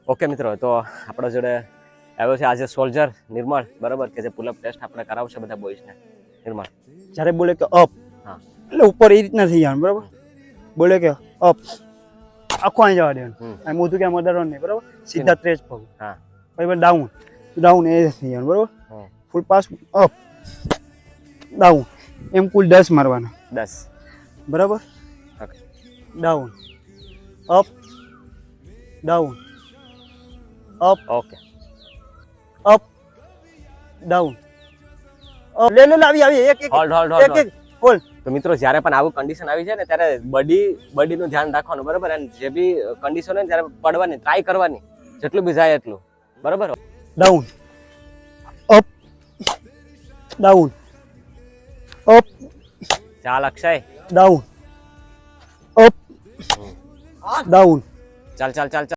Okay મિત્રો, તો આપણા જોડે આવ્યો છે આજે સોલ્જર નિર્મળ, બરાબર, કે જે પુલઅપ ટેસ્ટ આપણે કરાવશે બધા બોયઝને. નિર્મળ, જ્યારે બોલે કે અપ હા, એટલે ઉપર એ રીતના થઈ જવાનું, બરાબર. બોલે કે અપ આખું અહીં જવા દેવાનું, અને મોઢું ક્યાં મદારવાનું નહીં, બરાબર. સીધા ટ્રેચ પગ, હા, પછી ડાઉન ડાઉન એ થઈ જવાનું, બરાબર. હમ, ફૂલ પાસ અપ ડાઉન, એમ કુલ 10 મારવાના, 10. બરાબર. Okay, down up down up okay. Up down up. લે લે લે, આવી એક એક હોલ્ડ હોલ્ડ એક હોલ્ડ. એક હોલ્ડ. તો મિત્રો, જ્યારે પણ આવું કન્ડિશન આવી જાય ને ત્યારે બોડીનું ધ્યાન રાખવાનું, બરાબર. અને જે બી કન્ડિશન હોય ને ત્યારે પડવાની ટ્રાય કરવાની, જેટલું બી જાય એટલું, બરાબર. ડાઉન અપ ડાઉન અપ ચાલ અક્ષય, ડાઉન અપ ડાઉન. ચાલ ચાલ ચાલ ચાલ.